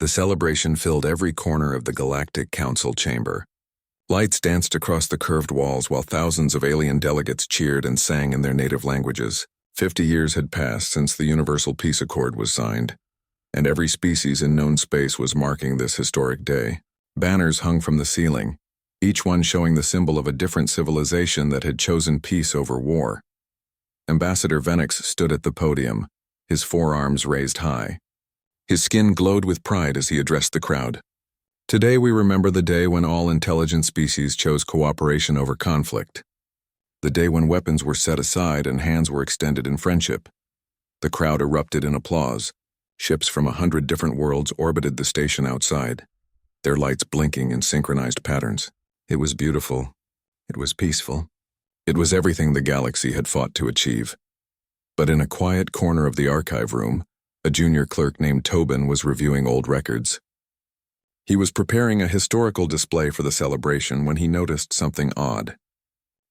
The celebration filled every corner of the Galactic Council chamber. Lights danced across the curved walls while thousands of alien delegates cheered and sang in their native languages. 50 years had passed since the Universal Peace Accord was signed, and every species in known space was marking this historic day. Banners hung from the ceiling, each one showing the symbol of a different civilization that had chosen peace over war. Ambassador Venix stood at the podium, his forearms raised high. His skin glowed with pride as he addressed the crowd. Today we remember the day when all intelligent species chose cooperation over conflict. The day when weapons were set aside and hands were extended in friendship. The crowd erupted in applause. Ships from 100 different worlds orbited the station outside, their lights blinking in synchronized patterns. It was beautiful. It was peaceful. It was everything the galaxy had fought to achieve. But in a quiet corner of the archive room, a junior clerk named Tobin was reviewing old records. He was preparing a historical display for the celebration when he noticed something odd.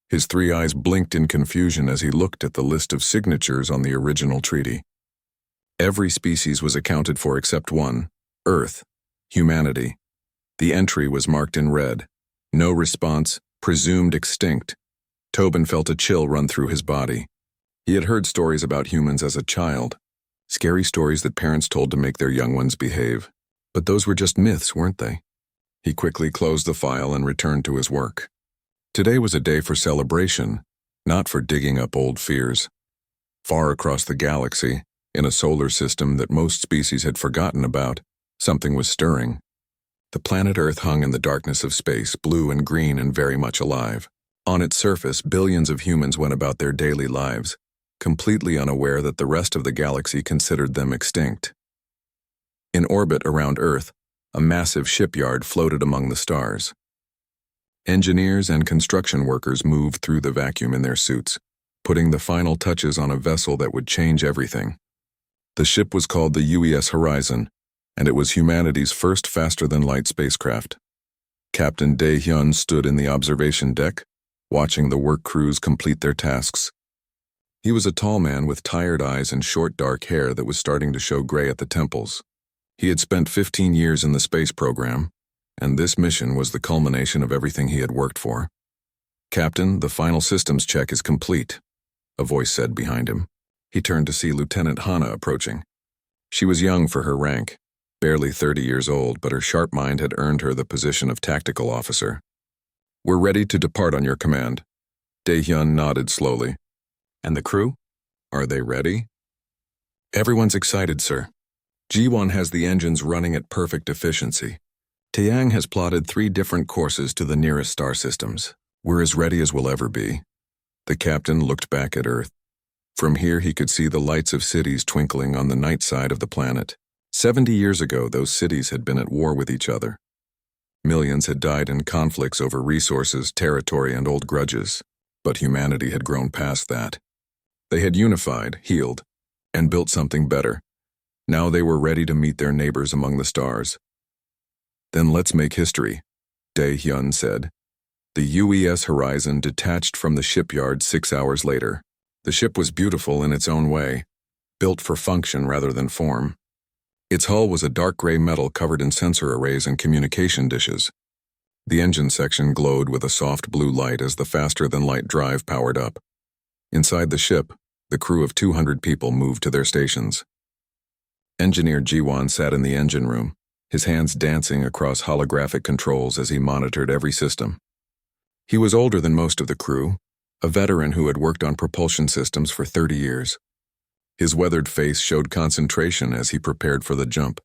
His three eyes blinked in confusion as he looked at the list of signatures on the original treaty. Every species was accounted for except one, Earth, humanity. The entry was marked in red. No response, presumed extinct. Tobin felt a chill run through his body. He had heard stories about humans as a child, scary stories that parents told to make their young ones behave. But those were just myths, weren't they? He quickly closed the file and returned to his work. Today was a day for celebration, not for digging up old fears. Far across the galaxy, in a solar system that most species had forgotten about, something was stirring. The planet Earth hung in the darkness of space, blue and green and very much alive. On its surface, billions of humans went about their daily lives, completely unaware that the rest of the galaxy considered them extinct. In orbit around Earth, a massive shipyard floated among the stars. Engineers and construction workers moved through the vacuum in their suits, putting the final touches on a vessel that would change everything. The ship was called the HFY Horizon, and it was humanity's first faster-than-light spacecraft. Captain Dae-hyun stood in the observation deck, watching the work crews complete their tasks. He was a tall man with tired eyes and short dark hair that was starting to show gray at the temples. He had spent 15 years in the space program, and this mission was the culmination of everything he had worked for. "Captain, the final systems check is complete," a voice said behind him. He turned to see Lieutenant Hana approaching. She was young for her rank, barely 30 years old, but her sharp mind had earned her the position of tactical officer. "We're ready to depart on your command." Dae-hyun nodded slowly. "And the crew? Are they ready?" "Everyone's excited, sir. Ji-won has the engines running at perfect efficiency. Taeyang has plotted 3 different courses to the nearest star systems. We're as ready as we'll ever be." The captain looked back at Earth. From here he could see the lights of cities twinkling on the night side of the planet. 70 years ago, those cities had been at war with each other. Millions had died in conflicts over resources, territory, and old grudges. But humanity had grown past that. They had unified, healed, and built something better. Now they were ready to meet their neighbors among the stars. "Then let's make history," Dae-hyun said. The HFY Horizon detached from the shipyard 6 hours later. The ship was beautiful in its own way, built for function rather than form. Its hull was a dark gray metal covered in sensor arrays and communication dishes. The engine section glowed with a soft blue light as the faster-than-light drive powered up. Inside the ship, the crew of 200 people moved to their stations. Engineer Ji-won sat in the engine room, his hands dancing across holographic controls as he monitored every system. He was older than most of the crew, a veteran who had worked on propulsion systems for 30 years. His weathered face showed concentration as he prepared for the jump.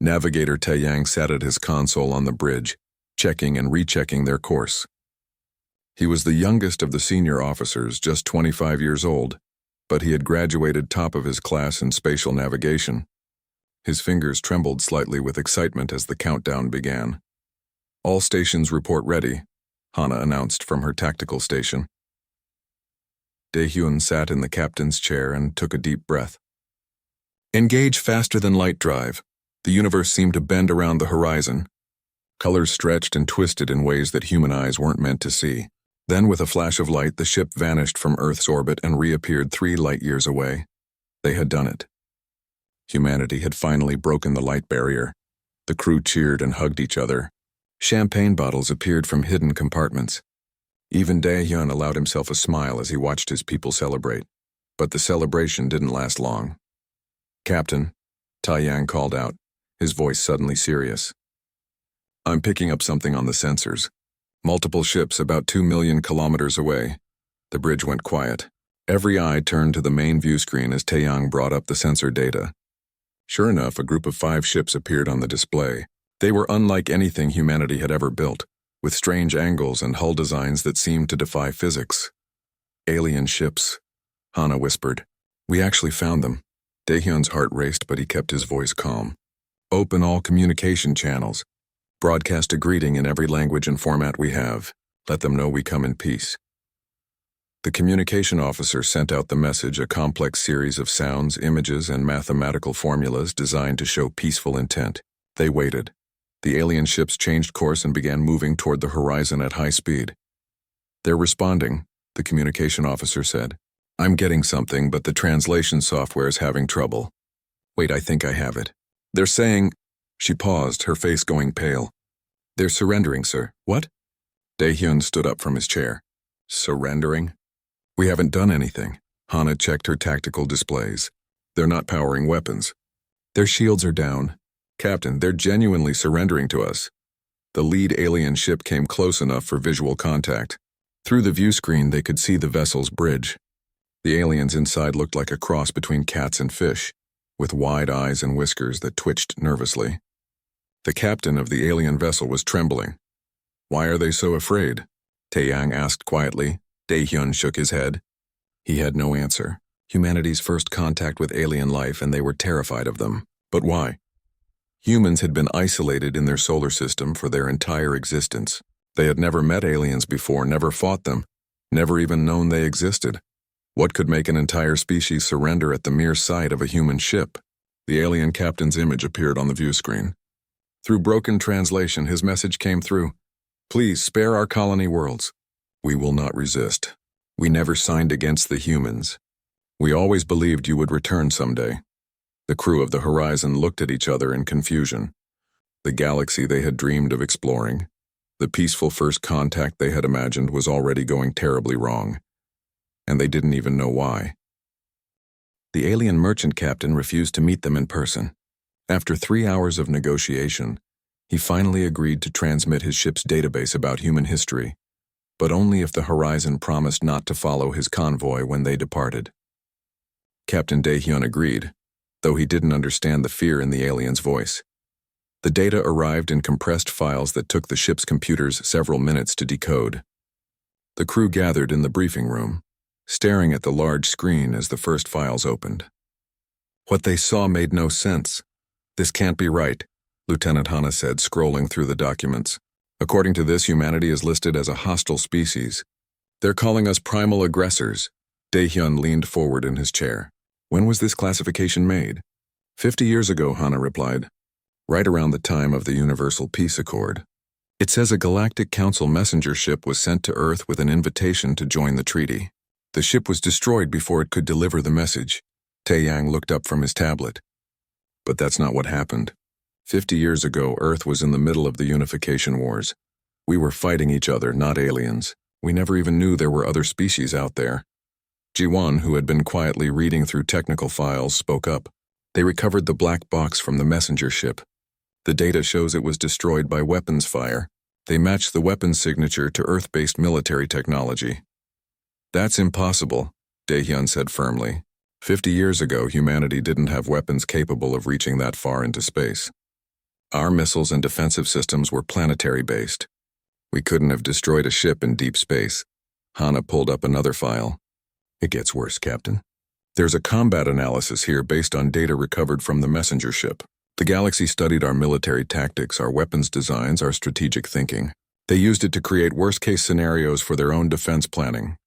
Navigator Taeyang sat at his console on the bridge, checking and rechecking their course. He was the youngest of the senior officers, just 25 years old, but he had graduated top of his class in spatial navigation. His fingers trembled slightly with excitement as the countdown began. "All stations report ready," Hana announced from her tactical station. Dae-hyun sat in the captain's chair and took a deep breath. "Engage faster-than-light drive." The universe seemed to bend around the horizon. Colors stretched and twisted in ways that human eyes weren't meant to see. Then, with a flash of light, the ship vanished from Earth's orbit and reappeared 3 light-years away. They had done it. Humanity had finally broken the light barrier. The crew cheered and hugged each other. Champagne bottles appeared from hidden compartments. Even Dae-hyun allowed himself a smile as he watched his people celebrate. But the celebration didn't last long. "Captain," Tae-yang called out, his voice suddenly serious. "I'm picking up something on the sensors. Multiple ships about 2 million kilometers away." The bridge went quiet. Every eye turned to the main view screen as Tae-yang brought up the sensor data. Sure enough, a group of 5 ships appeared on the display. They were unlike anything humanity had ever built, with strange angles and hull designs that seemed to defy physics. "Alien ships," Hana whispered. "We actually found them." Dae-hyun's heart raced, but he kept his voice calm. "Open all communication channels. Broadcast a greeting in every language and format we have. Let them know we come in peace." The communication officer sent out the message, a complex series of sounds, images, and mathematical formulas designed to show peaceful intent. They waited. The alien ships changed course and began moving toward the horizon at high speed. "They're responding," the communication officer said. "I'm getting something, but the translation software is having trouble. Wait, I think I have it. They're saying—" She paused, her face going pale. "They're surrendering, sir." "What?" Dae-hyun stood up from his chair. "Surrendering? We haven't done anything." Hana checked her tactical displays. "They're not powering weapons. Their shields are down. Captain, they're genuinely surrendering to us." The lead alien ship came close enough for visual contact. Through the view screen, they could see the vessel's bridge. The aliens inside looked like a cross between cats and fish, with wide eyes and whiskers that twitched nervously. The captain of the alien vessel was trembling. "Why are they so afraid?" Tae-yang asked quietly. Dae-hyun shook his head. He had no answer. Humanity's first contact with alien life, and they were terrified of them. But why? Humans had been isolated in their solar system for their entire existence. They had never met aliens before, never fought them, never even known they existed. What could make an entire species surrender at the mere sight of a human ship? The alien captain's image appeared on the view screen. Through broken translation, his message came through. "Please spare our colony worlds. We will not resist. We never signed against the humans. We always believed you would return someday." The crew of the Horizon looked at each other in confusion. The galaxy they had dreamed of exploring, the peaceful first contact they had imagined, was already going terribly wrong. And they didn't even know why. The alien merchant captain refused to meet them in person. After 3 hours of negotiation, he finally agreed to transmit his ship's database about human history, but only if the Horizon promised not to follow his convoy when they departed. Captain Dae-hyun agreed, though he didn't understand the fear in the alien's voice. The data arrived in compressed files that took the ship's computers several minutes to decode. The crew gathered in the briefing room, staring at the large screen as the first files opened. What they saw made no sense. "This can't be right," Lieutenant Hana said, scrolling through the documents. "According to this, humanity is listed as a hostile species. They're calling us primal aggressors." Dae-hyun leaned forward in his chair. "When was this classification made?" 50 years ago, Hana replied. "Right around the time of the Universal Peace Accord. It says a Galactic Council messenger ship was sent to Earth with an invitation to join the treaty. The ship was destroyed before it could deliver the message." Tae-yang looked up from his tablet. "But that's not what happened. 50 years ago, Earth was in the middle of the unification wars. We were fighting each other, not aliens. We never even knew there were other species out there." Ji-won, who had been quietly reading through technical files, spoke up. "They recovered the black box from the messenger ship. The data shows it was destroyed by weapons fire. They matched the weapons signature to Earth-based military technology." "That's impossible," Dae-hyun said firmly. 50 years ago, humanity didn't have weapons capable of reaching that far into space. Our missiles and defensive systems were planetary-based. We couldn't have destroyed a ship in deep space." Hana pulled up another file. "It gets worse, Captain. There's a combat analysis here based on data recovered from the messenger ship. The galaxy studied our military tactics, our weapons designs, our strategic thinking. They used it to create worst-case scenarios for their own defense planning.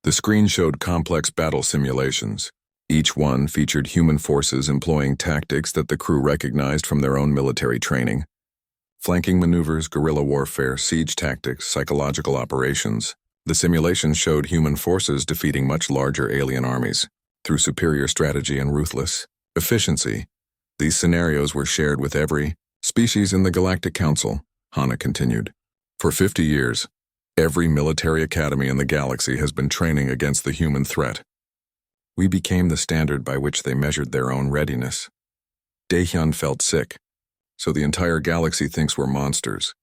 The screen showed complex battle simulations. Each one featured human forces employing tactics that the crew recognized from their own military training. Flanking maneuvers, guerrilla warfare, siege tactics, psychological operations. The simulations showed human forces defeating much larger alien armies through superior strategy and ruthless efficiency. These scenarios were shared with every Species in the Galactic Council, Hana continued. For 50 years, every military academy in the galaxy has been training against the human threat. We became the standard by which they measured their own readiness. Daehyun felt sick, so the entire galaxy thinks we're monsters.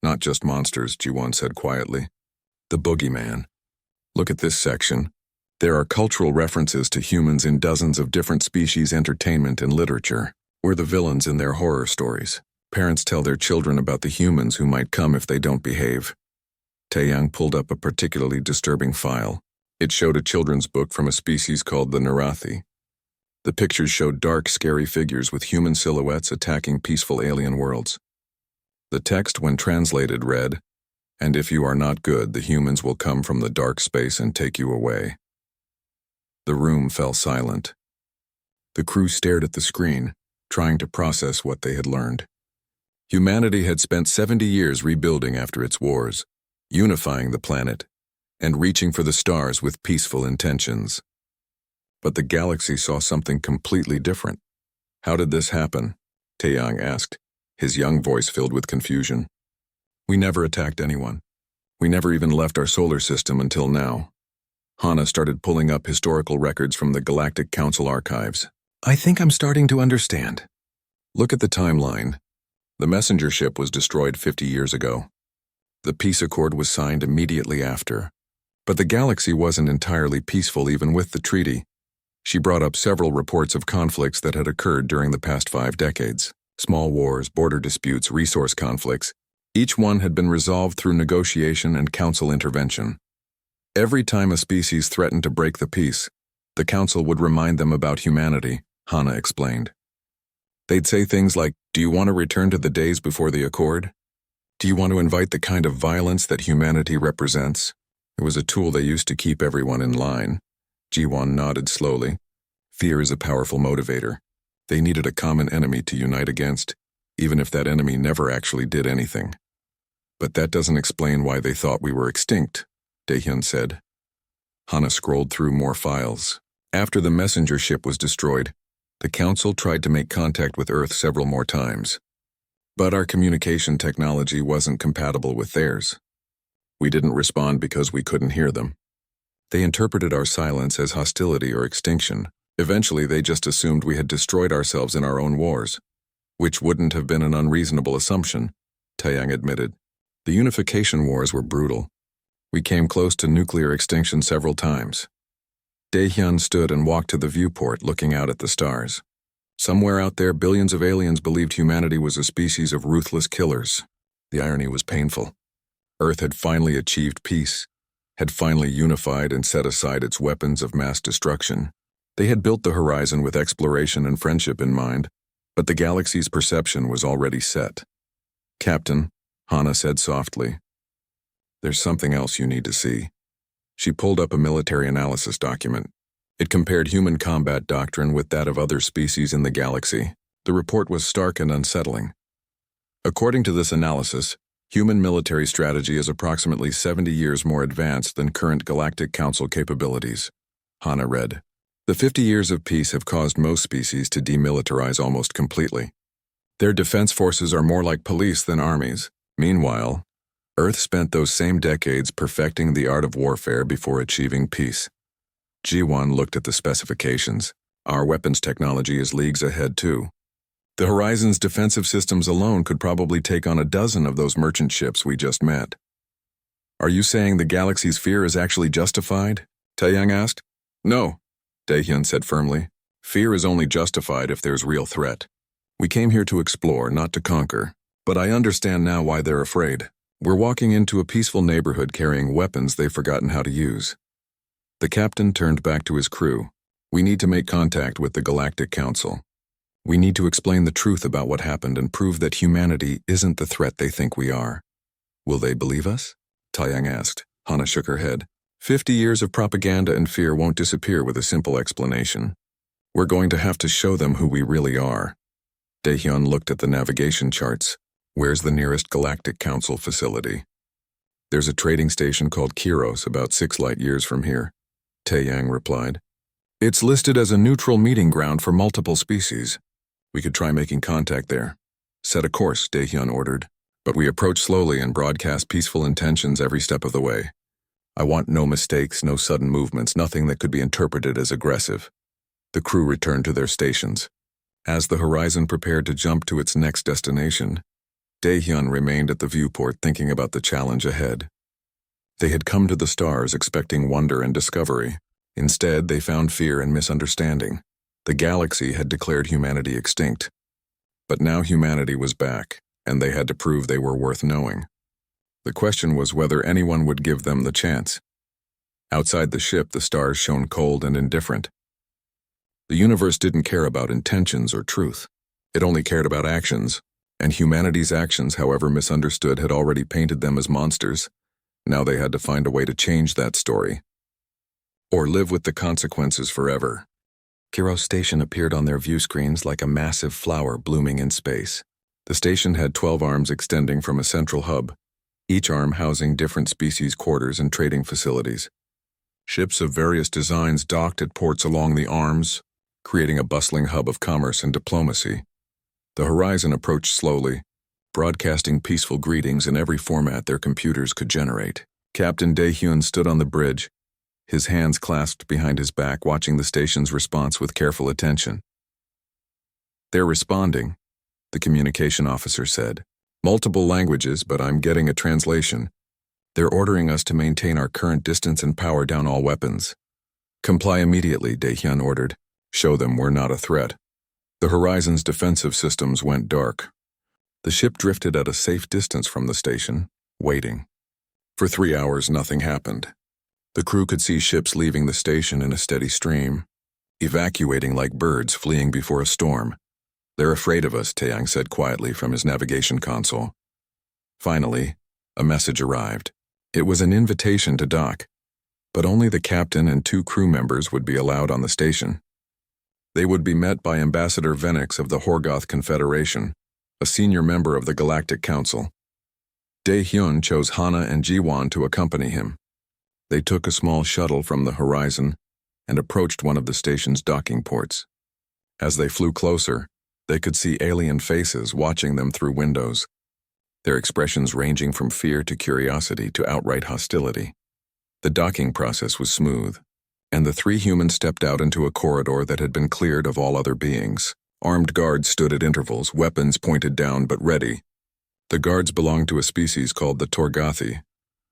Not just monsters, Ji-won said quietly. The boogeyman. Look at this section. There are cultural references to humans in dozens of different species' entertainment and literature. We're the villains in their horror stories. Parents tell their children about the humans who might come if they don't behave. Taeyang pulled up a particularly disturbing file. It showed a children's book from a species called the Narathi. The pictures showed dark, scary figures with human silhouettes attacking peaceful alien worlds. The text, when translated, read, "And if you are not good, the humans will come from the dark space and take you away." The room fell silent. The crew stared at the screen, trying to process what they had learned. Humanity had spent 70 years rebuilding after its wars, unifying the planet, and reaching for the stars with peaceful intentions. But the galaxy saw something completely different. How did this happen? Taeyang asked, his young voice filled with confusion. We never attacked anyone. We never even left our solar system until now. Hana started pulling up historical records from the Galactic Council archives. I think I'm starting to understand. Look at the timeline. The messenger ship was destroyed 50 years ago. The peace accord was signed immediately after. But the galaxy wasn't entirely peaceful even with the treaty. She brought up several reports of conflicts that had occurred during the past 5 decades. Small wars, border disputes, resource conflicts. Each one had been resolved through negotiation and council intervention. Every time a species threatened to break the peace, the council would remind them about humanity, Hana explained. They'd say things like, do you want to return to the days before the accord? Do you want to invite the kind of violence that humanity represents? It was a tool they used to keep everyone in line. Ji-won nodded slowly. Fear is a powerful motivator. They needed a common enemy to unite against, even if that enemy never actually did anything. But that doesn't explain why they thought we were extinct, Daehyun said. Hana scrolled through more files. After the messenger ship was destroyed, the council tried to make contact with Earth several more times. But our communication technology wasn't compatible with theirs. We didn't respond because we couldn't hear them. They interpreted our silence as hostility or extinction. Eventually, they just assumed we had destroyed ourselves in our own wars, which wouldn't have been an unreasonable assumption, Taeyang admitted. The unification wars were brutal. We came close to nuclear extinction several times. Daehyun stood and walked to the viewport, looking out at the stars. Somewhere out there, billions of aliens believed humanity was a species of ruthless killers. The irony was painful. Earth had finally achieved peace, had finally unified and set aside its weapons of mass destruction. They had built the horizon with exploration and friendship in mind, but the galaxy's perception was already set. Captain, Hana said softly, there's something else you need to see. She pulled up a military analysis document. It compared human combat doctrine with that of other species in the galaxy. The report was stark and unsettling. According to this analysis, human military strategy is approximately 70 years more advanced than current Galactic Council capabilities. Hana read, the 50 years of peace have caused most species to demilitarize almost completely. Their defense forces are more like police than armies. Meanwhile, Earth spent those same decades perfecting the art of warfare before achieving peace. Ji-won looked at the specifications. Our weapons technology is leagues ahead too. The Horizon's defensive systems alone could probably take on a dozen of those merchant ships we just met. Are you saying the galaxy's fear is actually justified? Taeyang asked. No, Daehyun said firmly. Fear is only justified if there's real threat. We came here to explore, not to conquer. But I understand now why they're afraid. We're walking into a peaceful neighborhood carrying weapons they've forgotten how to use. The captain turned back to his crew. We need to make contact with the Galactic Council. We need to explain the truth about what happened and prove that humanity isn't the threat they think we are. Will they believe us? Taeyang asked. Hana shook her head. 50 years of propaganda and fear won't disappear with a simple explanation. We're going to have to show them who we really are. Daehyun looked at the navigation charts. Where's the nearest Galactic Council facility? There's a trading station called Kiros about 6 light years from here, Taeyang replied. It's listed as a neutral meeting ground for multiple species. We could try making contact there. Set a course, Daehyun ordered. But we approach slowly and broadcast peaceful intentions every step of the way. I want no mistakes, no sudden movements, nothing that could be interpreted as aggressive. The crew returned to their stations. As the horizon prepared to jump to its next destination, Daehyun remained at the viewport thinking about the challenge ahead. They had come to the stars expecting wonder and discovery. Instead, they found fear and misunderstanding. The galaxy had declared humanity extinct. But now humanity was back, and they had to prove they were worth knowing. The question was whether anyone would give them the chance. Outside the ship, the stars shone cold and indifferent. The universe didn't care about intentions or truth. It only cared about actions, and humanity's actions, however misunderstood, had already painted them as monsters. Now they had to find a way to change that story, or live with the consequences forever. Kiros Station appeared on their view screens like a massive flower blooming in space. The station had 12 arms extending from a central hub, each arm housing different species quarters and trading facilities. Ships of various designs docked at ports along the arms, creating a bustling hub of commerce and diplomacy. The horizon approached slowly, broadcasting peaceful greetings in every format their computers could generate. Captain Daehyun stood on the bridge, his hands clasped behind his back, watching the station's response with careful attention. "They're responding," the communication officer said. "Multiple languages, but I'm getting a translation. They're ordering us to maintain our current distance and power down all weapons." "Comply immediately," Daehyun ordered. "Show them we're not a threat." The horizon's defensive systems went dark. The ship drifted at a safe distance from the station, waiting. For 3 hours, nothing happened. The crew could see ships leaving the station in a steady stream, evacuating like birds fleeing before a storm. "They're afraid of us," Taeyang said quietly from his navigation console. Finally, a message arrived. It was an invitation to dock, but only the captain and 2 crew members would be allowed on the station. They would be met by Ambassador Venix of the Horgoth Confederation, a senior member of the Galactic Council. Daehyun chose Hana and Jiwon to accompany him. They took a small shuttle from the horizon and approached one of the station's docking ports. As they flew closer, they could see alien faces watching them through windows, their expressions ranging from fear to curiosity to outright hostility. The docking process was smooth, and the 3 humans stepped out into a corridor that had been cleared of all other beings. Armed guards stood at intervals, weapons pointed down but ready. The guards belonged to a species called the Torgothi,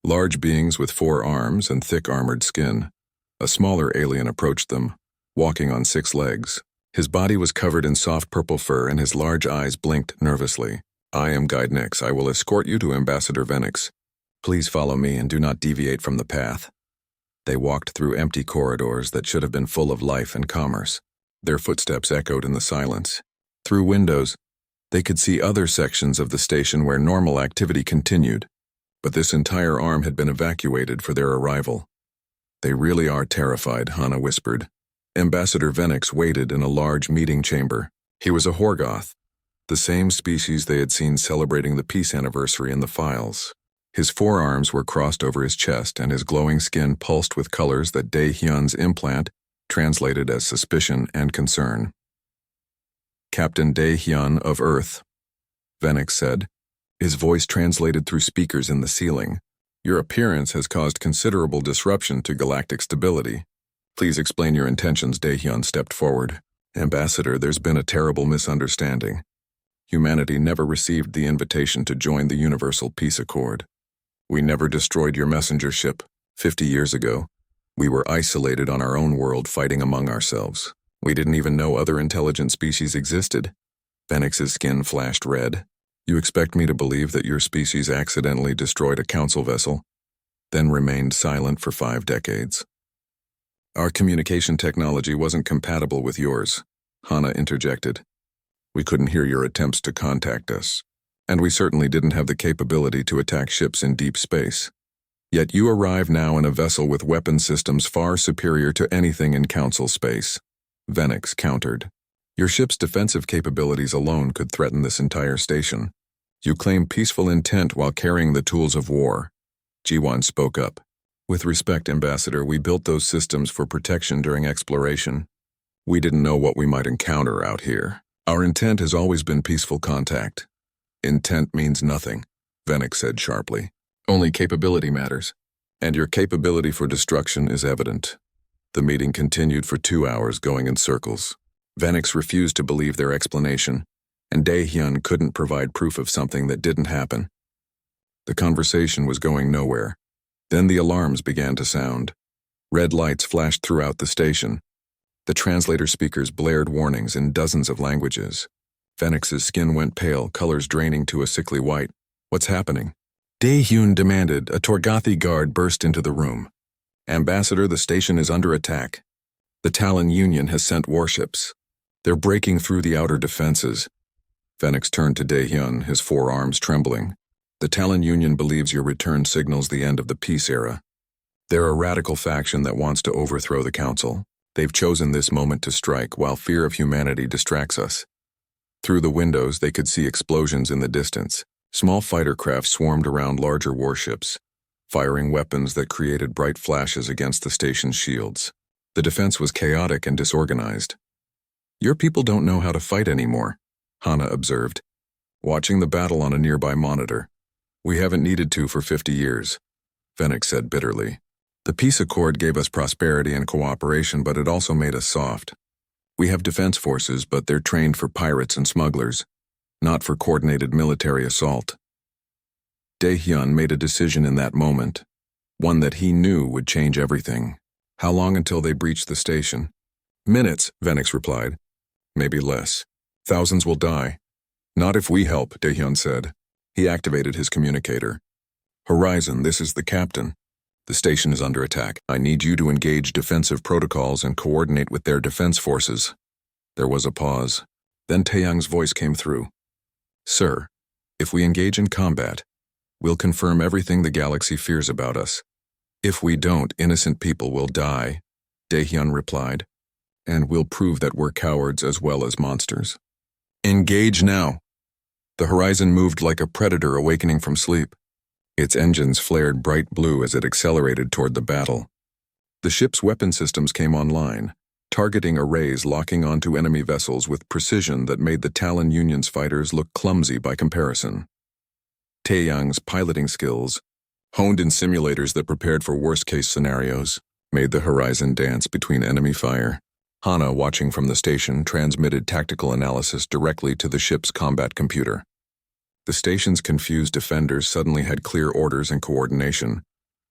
large beings with 4 arms and thick armored skin. A smaller alien approached them, walking on 6 legs. His body was covered in soft purple fur and his large eyes blinked nervously. "I am Guide Nix. I will escort you to Ambassador Venix. Please follow me and do not deviate from the path." They walked through empty corridors that should have been full of life and commerce. Their footsteps echoed in the silence. Through windows, they could see other sections of the station where normal activity continued, but this entire arm had been evacuated for their arrival. "They really are terrified," Hana whispered. Ambassador Venix waited in a large meeting chamber. He was a Horgoth, the same species they had seen celebrating the peace anniversary in the files. His forearms were crossed over his chest and his glowing skin pulsed with colors that Daehyun's implant translated as suspicion and concern. "Captain Daehyun of Earth," Venix said, his voice translated through speakers in the ceiling. "Your appearance has caused considerable disruption to galactic stability. Please explain your intentions." Daehyun stepped forward. "Ambassador, there's been a terrible misunderstanding. Humanity never received the invitation to join the Universal Peace Accord. We never destroyed your messenger ship. 50 years ago, we were isolated on our own world fighting among ourselves. We didn't even know other intelligent species existed." Venix's skin flashed red. "You expect me to believe that your species accidentally destroyed a council vessel, then remained silent for 5 decades? "Our communication technology wasn't compatible with yours," Hana interjected. "We couldn't hear your attempts to contact us, and we certainly didn't have the capability to attack ships in deep space. Yet you arrive now in a vessel with weapon systems far superior to anything in Council space," Venix countered. "Your ship's defensive capabilities alone could threaten this entire station. You claim peaceful intent while carrying the tools of war." Jiwon spoke up. "With respect, Ambassador, we built those systems for protection during exploration. We didn't know what we might encounter out here. Our intent has always been peaceful contact. Intent means nothing, Venix said sharply. Only capability matters. And your capability for destruction is evident. The meeting continued for 2 hours, going in circles. Venix refused to believe their explanation, and Dae-hyun couldn't provide proof of something that didn't happen. The conversation was going nowhere. Then the alarms began to sound. Red lights flashed throughout the station. The translator speakers blared warnings in dozens of languages. Venix's skin went pale, colors draining to a sickly white. What's happening? Dae-hyun demanded. A Torgathi guard burst into the room. Ambassador, the station is under attack. The Talon Union has sent warships. They're breaking through the outer defenses. Venix turned to Dae-hyun, his forearms trembling. The Talon Union believes your return signals the end of the peace era. They're a radical faction that wants to overthrow the Council. They've chosen this moment to strike while fear of humanity distracts us. Through the windows, they could see explosions in the distance. Small fighter craft swarmed around larger warships, firing weapons that created bright flashes against the station's shields. The defense was chaotic and disorganized. Your people don't know how to fight anymore, Hana observed, watching the battle on a nearby monitor. We haven't needed to for 50 years, Venix said bitterly. The peace accord gave us prosperity and cooperation, but it also made us soft. We have defense forces, but they're trained for pirates and smugglers, not for coordinated military assault. Dae-hyun made a decision in that moment, one that he knew would change everything. How long until they breached the station? Minutes, Venix replied. Maybe less. Thousands will die. Not if we help, Dae-hyun said. He activated his communicator. Horizon, this is the captain. The station is under attack. I need you to engage defensive protocols and coordinate with their defense forces. There was a pause. Then Taeyang's voice came through. Sir, if we engage in combat, we'll confirm everything the galaxy fears about us. If we don't, innocent people will die, Dae-hyun replied, and we'll prove that we're cowards as well as monsters. Engage now. The Horizon moved like a predator awakening from sleep. Its engines flared bright blue as it accelerated toward the battle. The ship's weapon systems came online, targeting arrays locking onto enemy vessels with precision that made the Talon Union's fighters look clumsy by comparison. Taeyang's piloting skills, honed in simulators that prepared for worst-case scenarios, made the Horizon dance between enemy fire. Hana, watching from the station, transmitted tactical analysis directly to the ship's combat computer. The station's confused defenders suddenly had clear orders and coordination.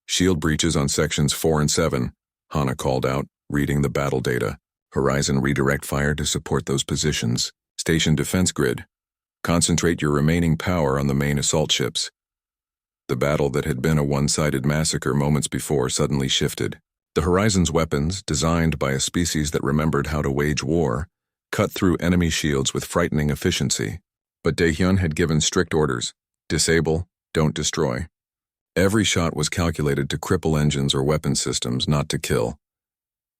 Shield breaches on sections 4 and 7, Hana called out, reading the battle data. Horizon redirect fire to support those positions. Station defense grid. Concentrate your remaining power on the main assault ships. The battle that had been a one-sided massacre moments before suddenly shifted. The Horizon's weapons, designed by a species that remembered how to wage war, cut through enemy shields with frightening efficiency. But Dae-hyun had given strict orders. Disable, don't destroy. Every shot was calculated to cripple engines or weapon systems, not to kill.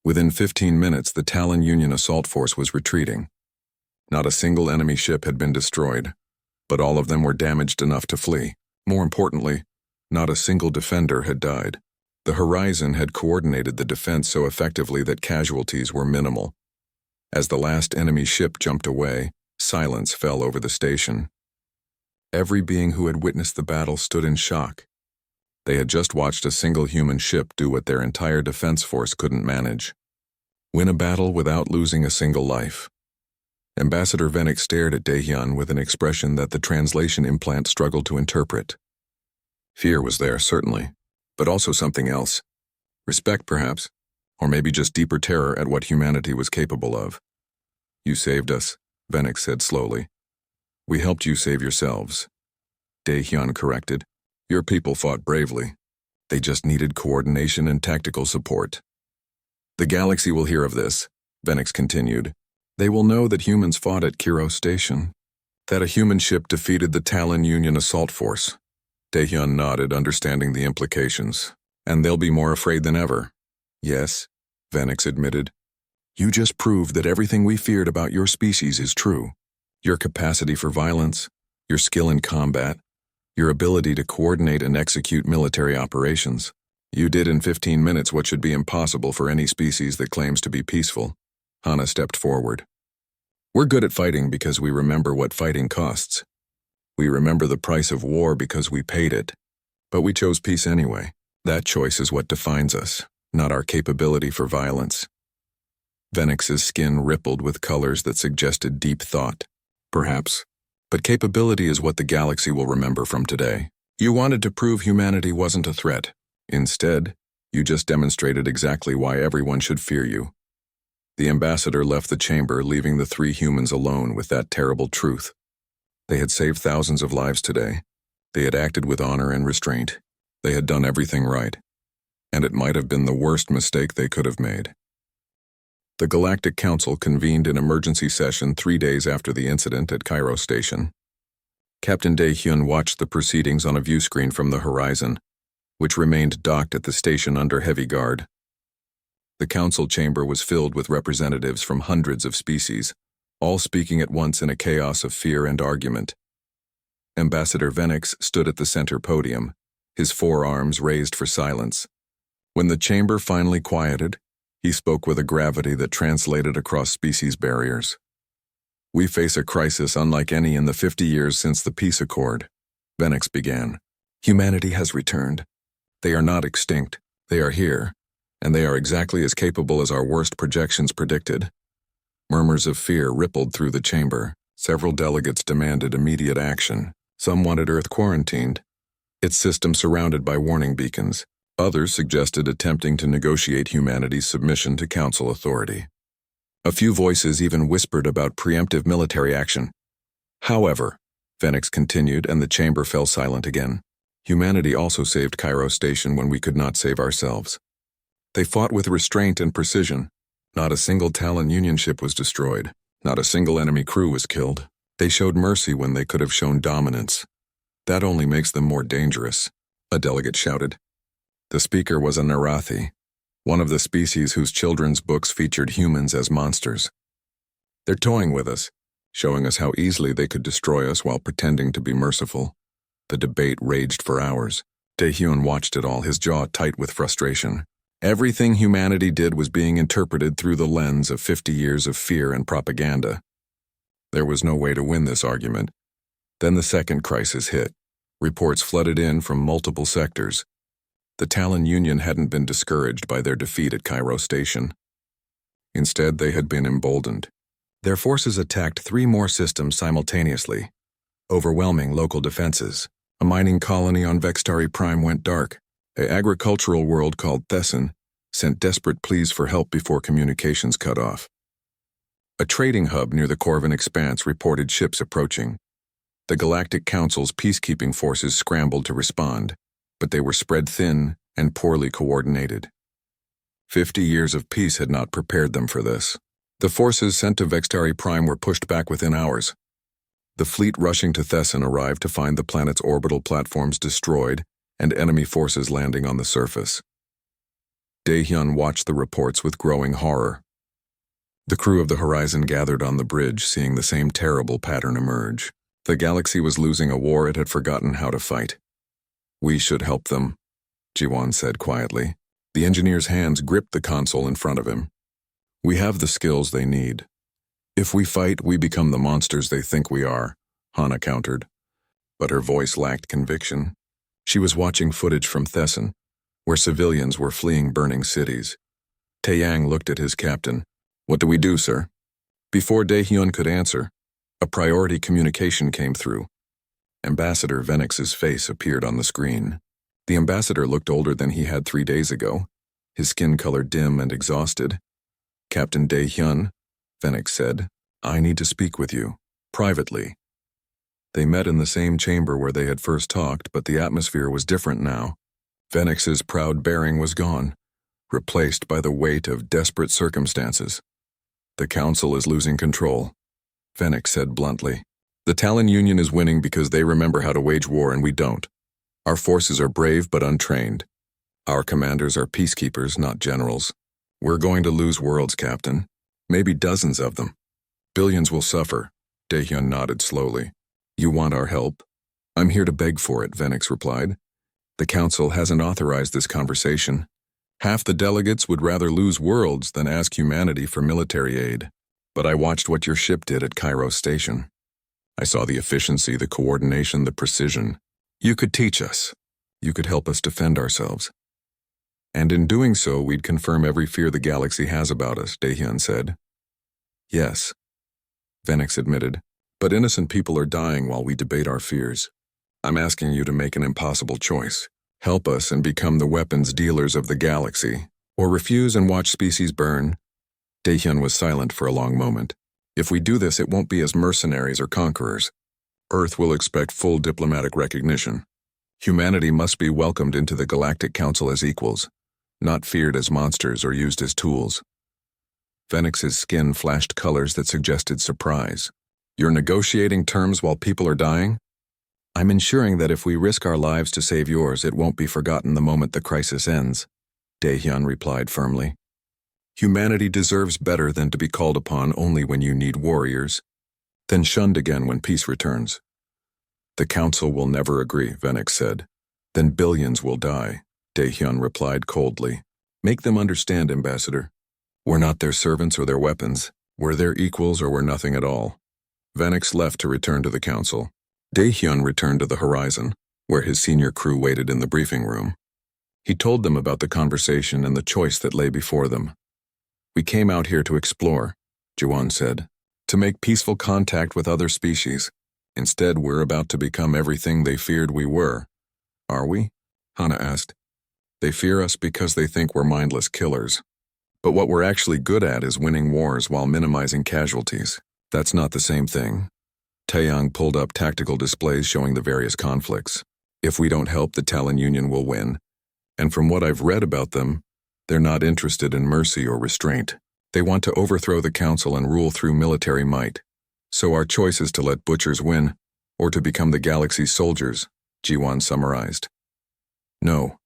Within 15 minutes, the Talon Union assault force was retreating. Not a single enemy ship had been destroyed, but all of them were damaged enough to flee. More importantly, not a single defender had died. The Horizon had coordinated the defense so effectively that casualties were minimal. As the last enemy ship jumped away, silence fell over the station. Every being who had witnessed the battle stood in shock. They had just watched a single human ship do what their entire defense force couldn't manage. Win a battle without losing a single life. Ambassador Venix stared at Dae-hyun with an expression that the translation implant struggled to interpret. Fear was there, certainly, but also something else. Respect, perhaps, or maybe just deeper terror at what humanity was capable of. You saved us, Venix said slowly. We helped you save yourselves. Dae-hyun corrected. Your people fought bravely. They just needed coordination and tactical support. The galaxy will hear of this, Venix continued. They will know that humans fought at Kiro Station, that a human ship defeated the Talon Union assault force. Dae-hyun nodded, understanding the implications. And they'll be more afraid than ever. Yes, Venix admitted. You just proved that everything we feared about your species is true. Your capacity for violence, your skill in combat, your ability to coordinate and execute military operations. You did in 15 minutes what should be impossible for any species that claims to be peaceful. Hana stepped forward. We're good at fighting because we remember what fighting costs. We remember the price of war because we paid it. But we chose peace anyway. That choice is what defines us, not our capability for violence. Venix's skin rippled with colors that suggested deep thought. Perhaps. But capability is what the galaxy will remember from today. You wanted to prove humanity wasn't a threat. Instead, you just demonstrated exactly why everyone should fear you. The ambassador left the chamber, leaving the three humans alone with that terrible truth. They had saved thousands of lives today. They had acted with honor and restraint. They had done everything right. And it might have been the worst mistake they could have made. The Galactic Council convened an emergency session 3 days after the incident at Cairo Station. Captain Dae-hyun watched the proceedings on a view screen from the horizon, which remained docked at the station under heavy guard. The council chamber was filled with representatives from hundreds of species, all speaking at once in a chaos of fear and argument. Ambassador Venix stood at the center podium, his forearms raised for silence. When the chamber finally quieted, he spoke with a gravity that translated across species barriers. We face a crisis unlike any in the 50 years since the peace accord, Venix began. Humanity has returned. They are not extinct. They are here, and they are exactly as capable as our worst projections predicted. Murmurs of fear rippled through the chamber. Several delegates demanded immediate action. Some wanted Earth quarantined, its system surrounded by warning beacons. Others suggested attempting to negotiate humanity's submission to council authority. A few voices even whispered about preemptive military action. However, Venix continued, and the chamber fell silent again. Humanity also saved Cairo Station when we could not save ourselves. They fought with restraint and precision. Not a single Talon Union ship was destroyed. Not a single enemy crew was killed. They showed mercy when they could have shown dominance. That only makes them more dangerous, a delegate shouted. The speaker was a Narathi, one of the species whose children's books featured humans as monsters. They're toying with us, showing us how easily they could destroy us while pretending to be merciful. The debate raged for hours. Dae-hyun watched it all, his jaw tight with frustration. Everything humanity did was being interpreted through the lens of 50 years of fear and propaganda. There was no way to win this argument. Then the second crisis hit. Reports flooded in from multiple sectors. The Talon Union hadn't been discouraged by their defeat at Cairo Station. Instead, they had been emboldened. Their forces attacked 3 more systems simultaneously, overwhelming local defenses. A mining colony on Vextari Prime went dark. An agricultural world called Thesson sent desperate pleas for help before communications cut off. A trading hub near the Corvin Expanse reported ships approaching. The Galactic Council's peacekeeping forces scrambled to respond, but they were spread thin and poorly coordinated. 50 years of peace had not prepared them for this. The forces sent to Vextari Prime were pushed back within hours. The fleet rushing to Thesson arrived to find the planet's orbital platforms destroyed and enemy forces landing on the surface. Dae-hyun watched the reports with growing horror. The crew of the Horizon gathered on the bridge, seeing the same terrible pattern emerge. The galaxy was losing a war it had forgotten how to fight. We should help them, Ji-won said quietly. The engineer's hands gripped the console in front of him. We have the skills they need. If we fight, we become the monsters they think we are, Hana countered. But her voice lacked conviction. She was watching footage from Thesson, where civilians were fleeing burning cities. Taeyang looked at his captain. What do we do, sir? Before Dae-hyun could answer, a priority communication came through. Ambassador Venix's face appeared on the screen. The ambassador looked older than he had 3 days ago, his skin color dim and exhausted. Captain Dae-hyun, Venix said, I need to speak with you, privately. They met in the same chamber where they had first talked, but the atmosphere was different now. Venix's proud bearing was gone, replaced by the weight of desperate circumstances. The Council is losing control, Venix said bluntly. The Talon Union is winning because they remember how to wage war and we don't. Our forces are brave but untrained. Our commanders are peacekeepers, not generals. We're going to lose worlds, Captain. Maybe dozens of them. Billions will suffer, Dae-hyun nodded slowly. You want our help? I'm here to beg for it, Venix replied. The Council hasn't authorized this conversation. Half the delegates would rather lose worlds than ask humanity for military aid. But I watched what your ship did at Cairo Station. I saw the efficiency, the coordination, the precision. You could teach us. You could help us defend ourselves. And in doing so, we'd confirm every fear the galaxy has about us, Daehyun said. Yes, Venix admitted, but innocent people are dying while we debate our fears. I'm asking you to make an impossible choice. Help us and become the weapons dealers of the galaxy, or refuse and watch species burn. Daehyun was silent for a long moment. If we do this, it won't be as mercenaries or conquerors. Earth will expect full diplomatic recognition. Humanity must be welcomed into the Galactic Council as equals, not feared as monsters or used as tools. Venix's skin flashed colors that suggested surprise. You're negotiating terms while people are dying? I'm ensuring that if we risk our lives to save yours, it won't be forgotten the moment the crisis ends, Daehyun replied firmly. Humanity deserves better than to be called upon only when you need warriors, then shunned again when peace returns. The Council will never agree, Venix said. Then billions will die, Daehyun replied coldly. Make them understand, Ambassador. We're not their servants or their weapons. We're their equals or we're nothing at all. Venix left to return to the Council. Daehyun returned to the horizon, where his senior crew waited in the briefing room. He told them about the conversation and the choice that lay before them. We came out here to explore, Juwon said, to make peaceful contact with other species. Instead, we're about to become everything they feared we were. Are we? Hana asked. They fear us because they think we're mindless killers. But what we're actually good at is winning wars while minimizing casualties. That's not the same thing. Taeyang pulled up tactical displays showing the various conflicts. If we don't help, the Talon Union will win. And from what I've read about them, they're not interested in mercy or restraint. They want to overthrow the Council and rule through military might. So our choice is to let butchers win, or to become the galaxy's soldiers, Jiwon summarized. No,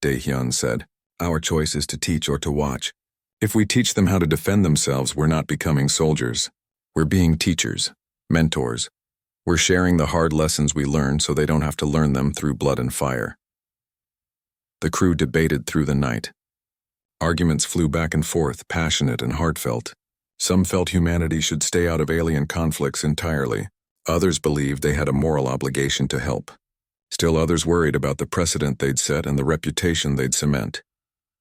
Daehyun said. Our choice is to teach or to watch. If we teach them how to defend themselves, we're not becoming soldiers. We're being teachers, mentors. We're sharing the hard lessons we learned so they don't have to learn them through blood and fire. The crew debated through the night. Arguments flew back and forth, passionate and heartfelt. Some felt humanity should stay out of alien conflicts entirely. Others believed they had a moral obligation to help. Still others worried about the precedent they'd set and the reputation they'd cement.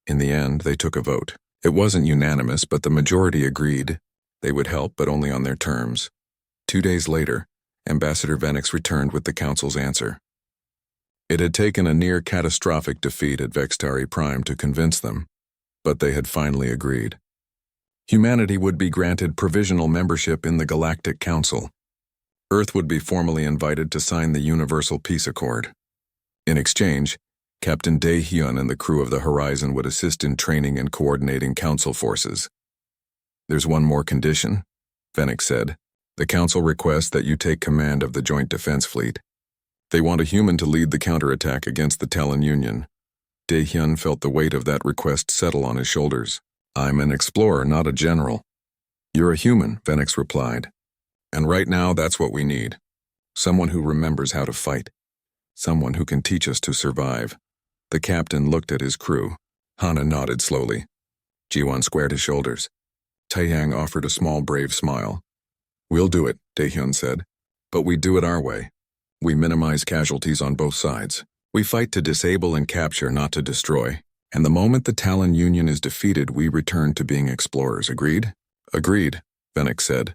In the end, they took a vote. It wasn't unanimous, but the majority agreed. They would help, but only on their terms. 2 days later, Ambassador Venix returned with the Council's answer. It had taken a near-catastrophic defeat at Vextari Prime to convince them, but they had finally agreed. Humanity would be granted provisional membership in the Galactic Council. Earth would be formally invited to sign the Universal Peace Accord. In exchange, Captain Daehyun and the crew of the Horizon would assist in training and coordinating Council forces. There's one more condition, Venix said. The Council requests that you take command of the Joint Defense Fleet. They want a human to lead the counterattack against the Talon Union. Daehyun felt the weight of that request settle on his shoulders. I'm an explorer, not a general. You're a human, Venix replied. And right now, that's what we need. Someone who remembers how to fight. Someone who can teach us to survive. The captain looked at his crew. Hana nodded slowly. Jiwon squared his shoulders. Taeyang offered a small, brave smile. We'll do it, Daehyun said. But we do it our way. We minimize casualties on both sides. We fight to disable and capture, not to destroy. And the moment the Talon Union is defeated, we return to being explorers. Agreed? Agreed, Venix said.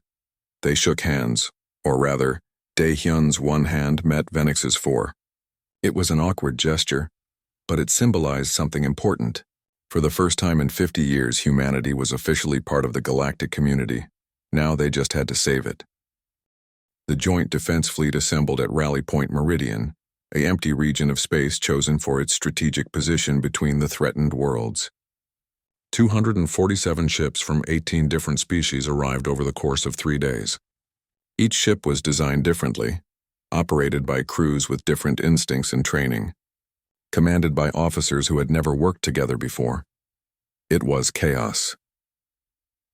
They shook hands, or rather, Daehyun's one hand met Venix's four. It was an awkward gesture, but it symbolized something important. For the first time in 50 years, humanity was officially part of the galactic community. Now they just had to save it. The Joint Defense Fleet assembled at Rally Point Meridian, an empty region of space chosen for its strategic position between the threatened worlds. 247 ships from 18 different species arrived over the course of 3 days. Each ship was designed differently, operated by crews with different instincts and training, commanded by officers who had never worked together before. It was chaos.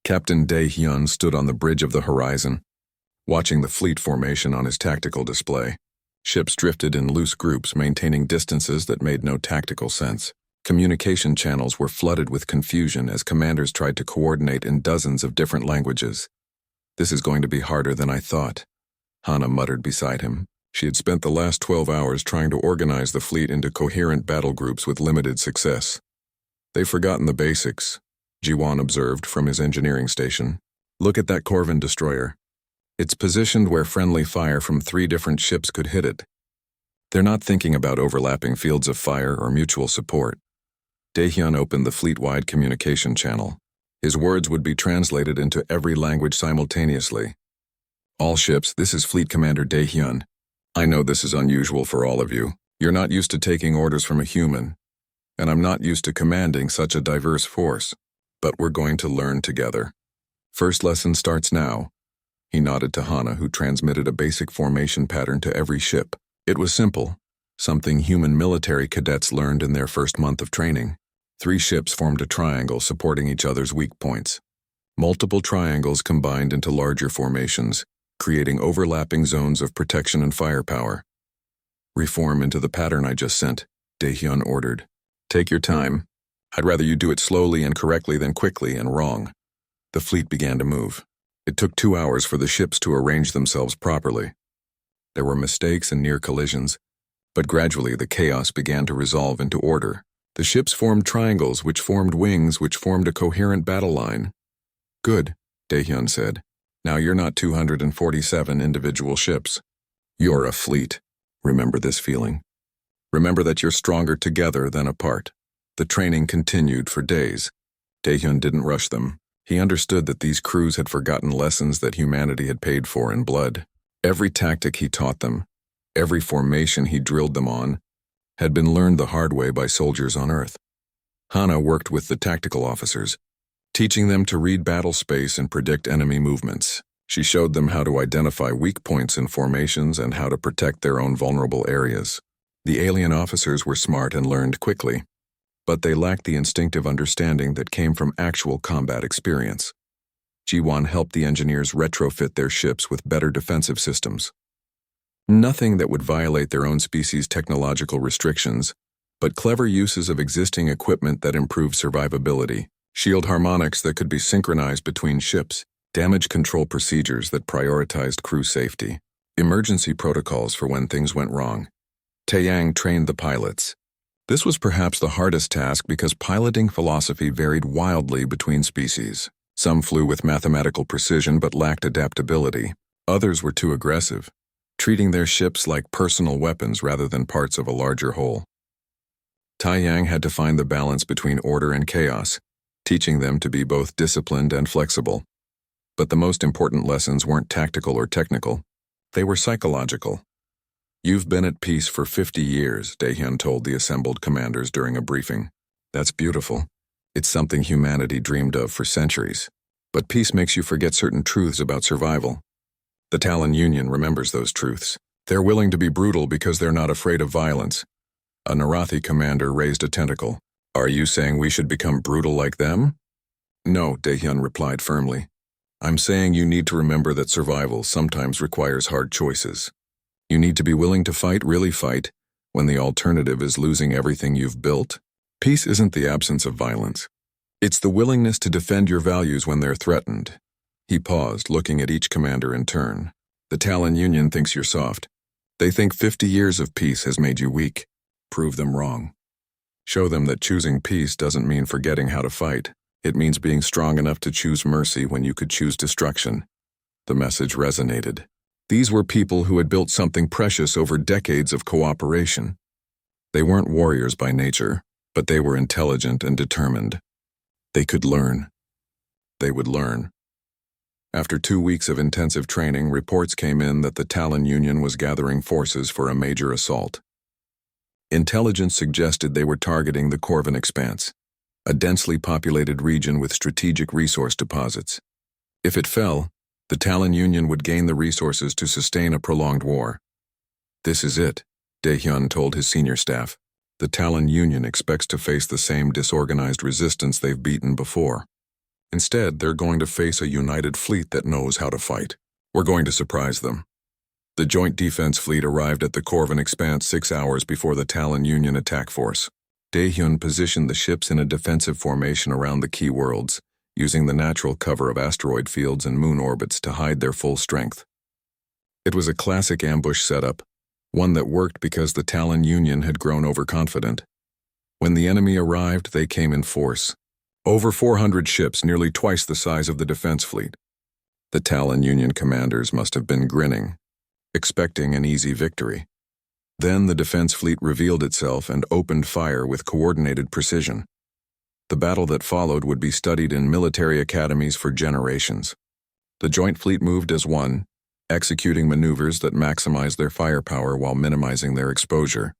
Captain Daehyun stood on the bridge of the horizon, watching the fleet formation on his tactical display. Ships drifted in loose groups, maintaining distances that made no tactical sense. Communication channels were flooded with confusion as commanders tried to coordinate in dozens of different languages. This is going to be harder than I thought, Hana muttered beside him. She had spent the last 12 hours trying to organize the fleet into coherent battle groups with limited success. They've forgotten the basics, Jiwan observed from his engineering station. Look at that Corvin destroyer. It's positioned where friendly fire from 3 different ships could hit it. They're not thinking about overlapping fields of fire or mutual support. Daehyun opened the fleet-wide communication channel. His words would be translated into every language simultaneously. All ships, this is Fleet Commander Daehyun. I know this is unusual for all of you. You're not used to taking orders from a human, and I'm not used to commanding such a diverse force, but we're going to learn together. First lesson starts now. He nodded to Hana, who transmitted a basic formation pattern to every ship. It was simple, something human military cadets learned in their first month of training. 3 ships formed a triangle supporting each other's weak points. Multiple triangles combined into larger formations, creating overlapping zones of protection and firepower. Reform into the pattern I just sent, Daehyun ordered. Take your time. I'd rather you do it slowly and correctly than quickly and wrong. The fleet began to move. It took 2 hours for the ships to arrange themselves properly. There were mistakes and near collisions, but gradually the chaos began to resolve into order. The ships formed triangles, which formed wings, which formed a coherent battle line. Good, Daehyun said. Now you're not 247 individual ships. You're a fleet. Remember this feeling. Remember that you're stronger together than apart. The training continued for days. Daehyun didn't rush them. He understood that these crews had forgotten lessons that humanity had paid for in blood. Every tactic he taught them, every formation he drilled them on, had been learned the hard way by soldiers on Earth. Hana worked with the tactical officers, teaching them to read battle space and predict enemy movements. She showed them how to identify weak points in formations and how to protect their own vulnerable areas. The alien officers were smart and learned quickly, but they lacked the instinctive understanding that came from actual combat experience. Jiwan helped the engineers retrofit their ships with better defensive systems. Nothing that would violate their own species' technological restrictions, but clever uses of existing equipment that improved survivability, shield harmonics that could be synchronized between ships, damage control procedures that prioritized crew safety, emergency protocols for when things went wrong. Taeyang trained the pilots. This was perhaps the hardest task because piloting philosophy varied wildly between species. Some flew with mathematical precision but lacked adaptability. Others were too aggressive, treating their ships like personal weapons rather than parts of a larger whole. Taeyang had to find the balance between order and chaos, teaching them to be both disciplined and flexible. But the most important lessons weren't tactical or technical. They were psychological. You've been at peace for 50 years, Daehyun told the assembled commanders during a briefing. That's beautiful. It's something humanity dreamed of for centuries. But peace makes you forget certain truths about survival. The Talon Union remembers those truths. They're willing to be brutal because they're not afraid of violence. A Narathi commander raised a tentacle. Are you saying we should become brutal like them? No, Daehyun replied firmly. I'm saying you need to remember that survival sometimes requires hard choices. You need to be willing to fight, really fight, when the alternative is losing everything you've built. Peace isn't the absence of violence. It's the willingness to defend your values when they're threatened. He paused, looking at each commander in turn. The Talon Union thinks you're soft. They think 50 years of peace has made you weak. Prove them wrong. Show them that choosing peace doesn't mean forgetting how to fight. It means being strong enough to choose mercy when you could choose destruction. The message resonated. These were people who had built something precious over decades of cooperation. They weren't warriors by nature, but they were intelligent and determined. They could learn. They would learn. After 2 weeks of intensive training, reports came in that the Talon Union was gathering forces for a major assault. Intelligence suggested they were targeting the Corvin Expanse, a densely populated region with strategic resource deposits. If it fell, the Talon Union would gain the resources to sustain a prolonged war. This is it, Daehyun told his senior staff. The Talon Union expects to face the same disorganized resistance they've beaten before. Instead, they're going to face a united fleet that knows how to fight. We're going to surprise them. The Joint Defense Fleet arrived at the Corvin Expanse 6 hours before the Talon Union attack force. Daehyun positioned the ships in a defensive formation around the key worlds, using the natural cover of asteroid fields and moon orbits to hide their full strength. It was a classic ambush setup, one that worked because the Talon Union had grown overconfident. When the enemy arrived, they came in force. Over 400 ships, nearly twice the size of the defense fleet. The Talon Union commanders must have been grinning, expecting an easy victory. Then the defense fleet revealed itself and opened fire with coordinated precision. The battle that followed would be studied in military academies for generations. The joint fleet moved as one, executing maneuvers that maximized their firepower while minimizing their exposure.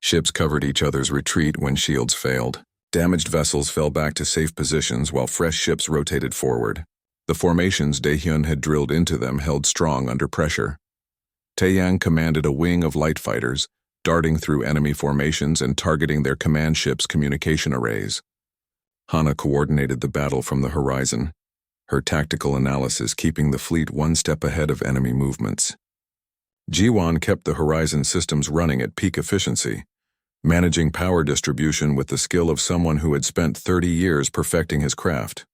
Ships covered each other's retreat when shields failed. Damaged vessels fell back to safe positions while fresh ships rotated forward. The formations Daehyun had drilled into them held strong under pressure. Taeyang commanded a wing of light fighters, darting through enemy formations and targeting their command ships' communication arrays. Hana coordinated the battle from the horizon, her tactical analysis keeping the fleet one step ahead of enemy movements. Jiwon kept the horizon systems running at peak efficiency, managing power distribution with the skill of someone who had spent 30 years perfecting his craft.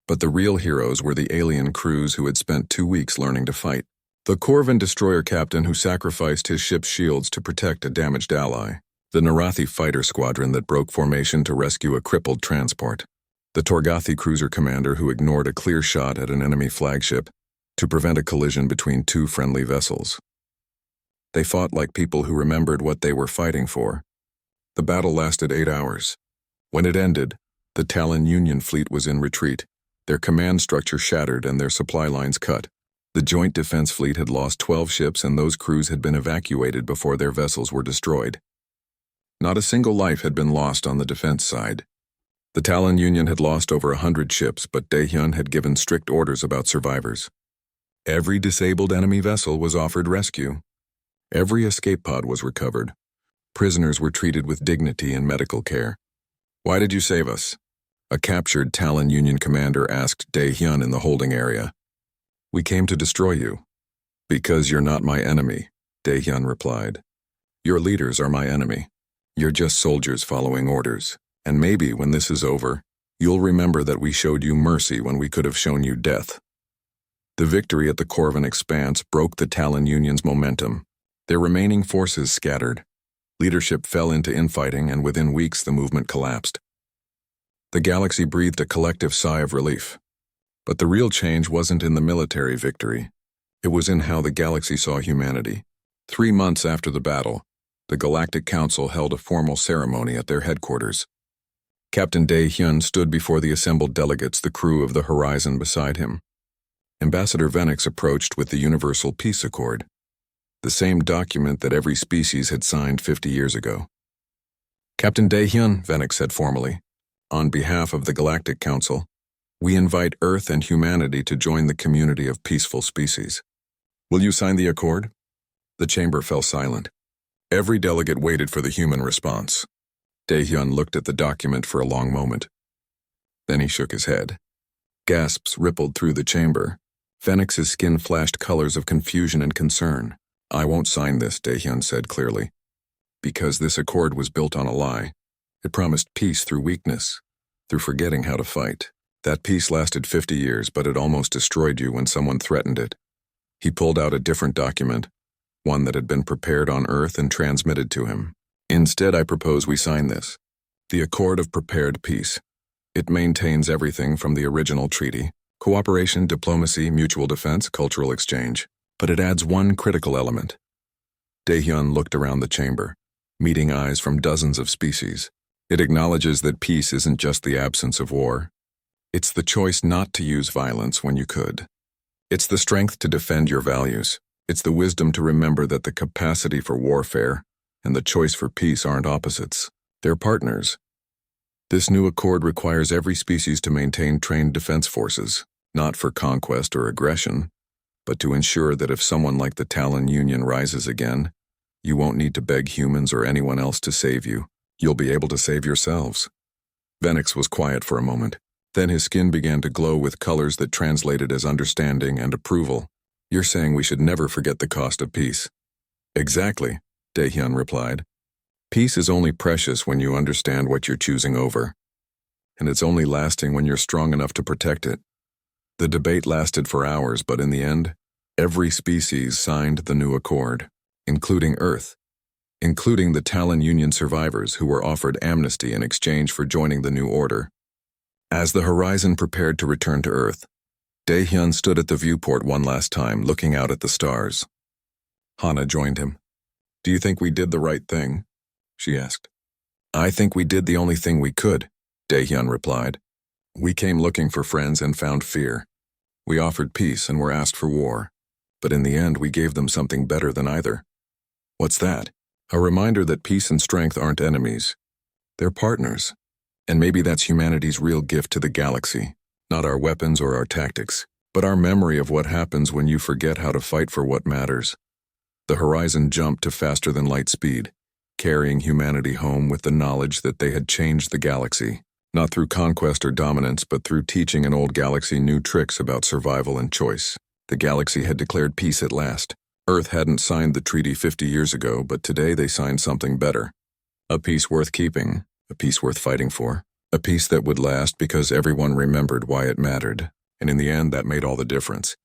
But the real heroes were the alien crews who had spent 2 weeks learning to fight. The Corvin destroyer captain who sacrificed his ship's shields to protect a damaged ally. The Narathi fighter squadron that broke formation to rescue a crippled transport. The Torgathi cruiser commander who ignored a clear shot at an enemy flagship to prevent a collision between two friendly vessels. They fought like people who remembered what they were fighting for. The battle lasted 8 hours. When it ended, the Talon Union fleet was in retreat, their command structure shattered and their supply lines cut. The joint defense fleet had lost 12 ships and those crews had been evacuated before their vessels were destroyed. Not a single life had been lost on the defense side. The Talon Union had lost over 100 ships, but Daehyun had given strict orders about survivors. Every disabled enemy vessel was offered rescue. Every escape pod was recovered. Prisoners were treated with dignity and medical care. "Why did you save us?" a captured Talon Union commander asked Daehyun in the holding area. "We came to destroy you." "Because you're not my enemy," Daehyun replied. "Your leaders are my enemy. You're just soldiers following orders. And maybe when this is over, you'll remember that we showed you mercy when we could have shown you death." The victory at the Corvin Expanse broke the Talon Union's momentum. Their remaining forces scattered. Leadership fell into infighting, and within weeks the movement collapsed. The galaxy breathed a collective sigh of relief. But the real change wasn't in the military victory. It was in how the galaxy saw humanity. 3 months after the battle, the Galactic Council held a formal ceremony at their headquarters. Captain Daehyun stood before the assembled delegates, the crew of the Horizon beside him. Ambassador Venix approached with the Universal Peace Accord, the same document that every species had signed 50 years ago. "Captain Daehyun," Venix said formally, "on behalf of the Galactic Council, we invite Earth and humanity to join the community of peaceful species. Will you sign the accord?" The chamber fell silent. Every delegate waited for the human response. Daehyun looked at the document for a long moment. Then he shook his head. Gasps rippled through the chamber. Phoenix's skin flashed colors of confusion and concern. "I won't sign this," Daehyun said clearly. "Because this accord was built on a lie. It promised peace through weakness, through forgetting how to fight. That peace lasted 50 years, but it almost destroyed you when someone threatened it." He pulled out a different document, one that had been prepared on Earth and transmitted to him. "Instead, I propose we sign this. The Accord of Prepared Peace. It maintains everything from the original treaty: cooperation, diplomacy, mutual defense, cultural exchange. But it adds one critical element." Daehyun looked around the chamber, meeting eyes from dozens of species. "It acknowledges that peace isn't just the absence of war. It's the choice not to use violence when you could. It's the strength to defend your values. It's the wisdom to remember that the capacity for warfare and the choice for peace aren't opposites. They're partners. This new accord requires every species to maintain trained defense forces, not for conquest or aggression, but to ensure that if someone like the Talon Union rises again, you won't need to beg humans or anyone else to save you. You'll be able to save yourselves." Venix was quiet for a moment. Then his skin began to glow with colors that translated as understanding and approval. "You're saying we should never forget the cost of peace." "Exactly," Daehyun replied. "Peace is only precious when you understand what you're choosing over. And it's only lasting when you're strong enough to protect it." The debate lasted for hours, but in the end, Every species signed the new accord, including Earth, including the Talon Union survivors who were offered amnesty in exchange for joining the new order. As the Horizon prepared to return to Earth, Daehyun stood at the viewport one last time, looking out at the stars. Hana joined him. "Do you think we did the right thing?" she asked. "I think we did the only thing we could," Daehyun replied. "We came looking for friends and found fear. We offered peace and were asked for war. But in the end, we gave them something better than either." "What's that?" "A reminder that peace and strength aren't enemies. They're partners. And maybe that's humanity's real gift to the galaxy. Not our weapons or our tactics, but our memory of what happens when you forget how to fight for what matters." The Horizon jumped to faster than light speed, carrying humanity home with the knowledge that they had changed the galaxy, not through conquest or dominance, but through teaching an old galaxy new tricks about survival and choice. The galaxy had declared peace at last. Earth hadn't signed the treaty 50 years ago, but today they signed something better. A peace worth keeping, a peace worth fighting for, a peace that would last because everyone remembered why it mattered, and in the end that made all the difference.